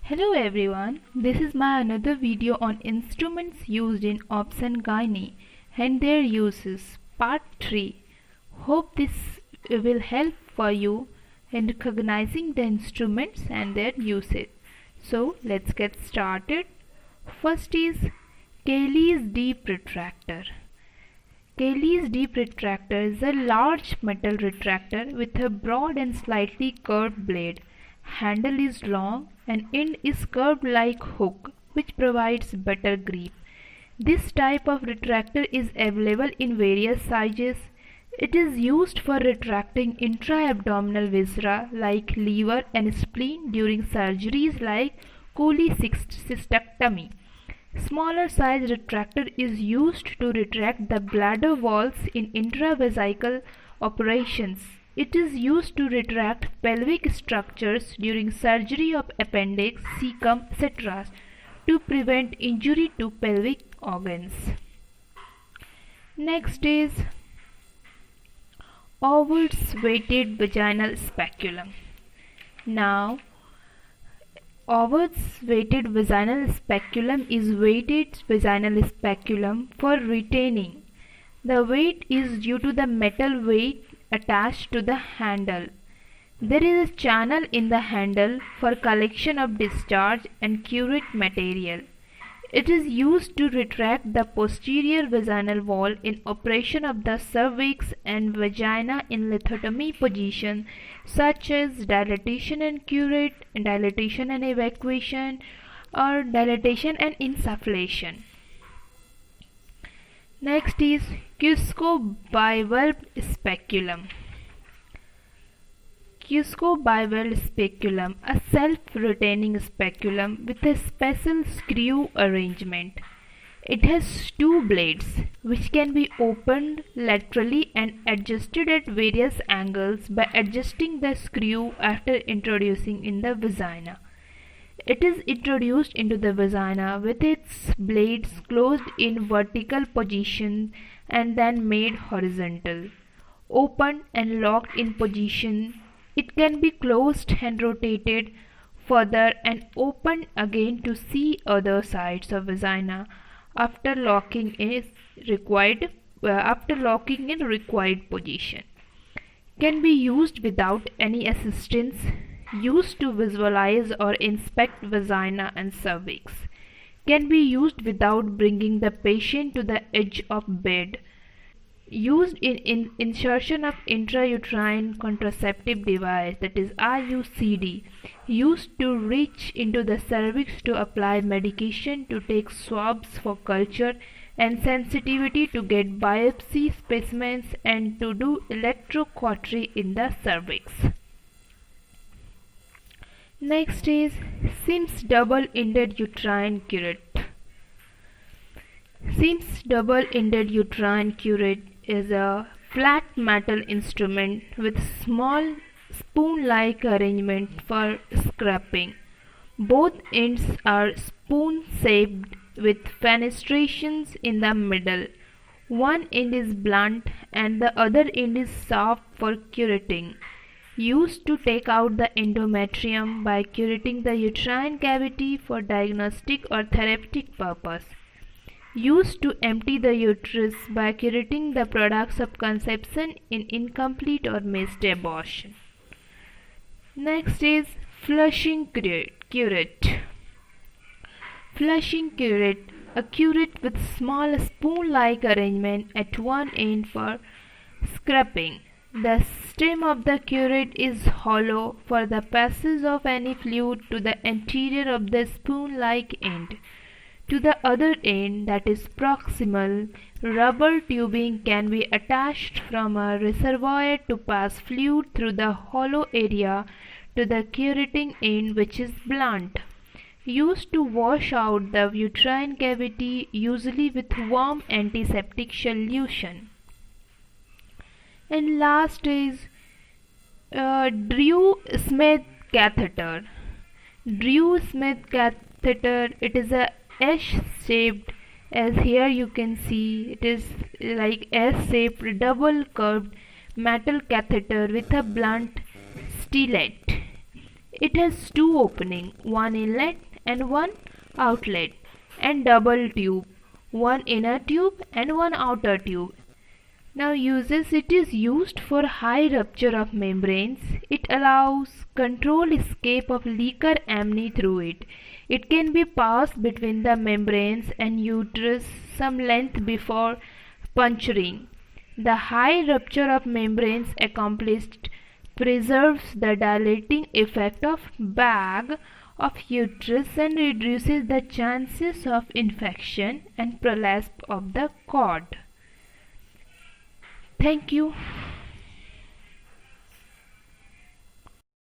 Hello everyone, this is my another video on instruments used in obs and gynae and their uses, part 3. Hope this will help for you in recognizing the instruments and their usage. So let's get started. First is Cayley's deep retractor. Cayley's deep retractor is a large metal retractor with a broad and slightly curved blade. Handle is long and end is curved like hook, which provides better grip. This type of retractor is available in various sizes. It is used for retracting intra-abdominal viscera like liver and spleen during surgeries like cholecystectomy. Smaller size retractor is used to retract the bladder walls in intravesical operations. It is used to retract pelvic structures during surgery of appendix, cecum, etc. to prevent injury to pelvic organs. Next is Ovid's weighted vaginal speculum. Now, Ovid's weighted vaginal speculum is weighted vaginal speculum for retaining. The weight is due to the metal weight attached to the handle. There is a channel in the handle for collection of discharge and curate material. It is used to retract the posterior vaginal wall in operation of the cervix and vagina in lithotomy position such as dilatation and curate, dilatation and evacuation, or dilatation and insufflation. Next is Cusco bivalve speculum. Cusco bivalve speculum, a self-retaining speculum with a special screw arrangement. It has two blades which can be opened laterally and adjusted at various angles by adjusting the screw after introducing in the vagina. It is introduced into the vagina with its blades closed in vertical position and then made horizontal. Opened and locked in position, it can be closed and rotated further and opened again to see other sides of vagina after locking in required position. Can be used without any assistance. Used to visualize or inspect vagina and cervix. Can be used without bringing the patient to the edge of bed. Used in insertion of intrauterine contraceptive device, that is IUCD. Used to reach into the cervix to apply medication, to take swabs for culture and sensitivity, to get biopsy specimens, and to do electrocautery in the cervix. Next is Sims double-ended uterine curate. Sims double-ended uterine curate is a flat metal instrument with small spoon-like arrangement for scraping. Both ends are spoon-shaped with fenestrations in the middle. One end is blunt and the other end is soft for curating. Used to take out the endometrium by curating the uterine cavity for diagnostic or therapeutic purpose. Used to empty the uterus by curating the products of conception in incomplete or missed abortion. Next is flushing curate. Flushing curate, a curate with small spoon-like arrangement at one end for scraping. The stem of the curate is hollow for the passage of any fluid to the anterior of the spoon-like end. To the other end, that is proximal, rubber tubing can be attached from a reservoir to pass fluid through the hollow area to the curating end, which is blunt. Used to wash out the uterine cavity, usually with warm antiseptic solution. And last is Drew Smith catheter. Drew Smith catheter, it is a S-shaped, as here you can see it is like S-shaped double curved metal catheter with a blunt stylet. It has two openings, one inlet and one outlet, and double tube, one inner tube and one outer tube. Now uses it is used for high rupture of membranes. It allows controlled escape of liquor amni through it. It can be passed between the membranes and uterus some length before puncturing. The high rupture of membranes accomplished preserves the dilating effect of bag of uterus and reduces the chances of infection and prolapse of the cord. Thank you.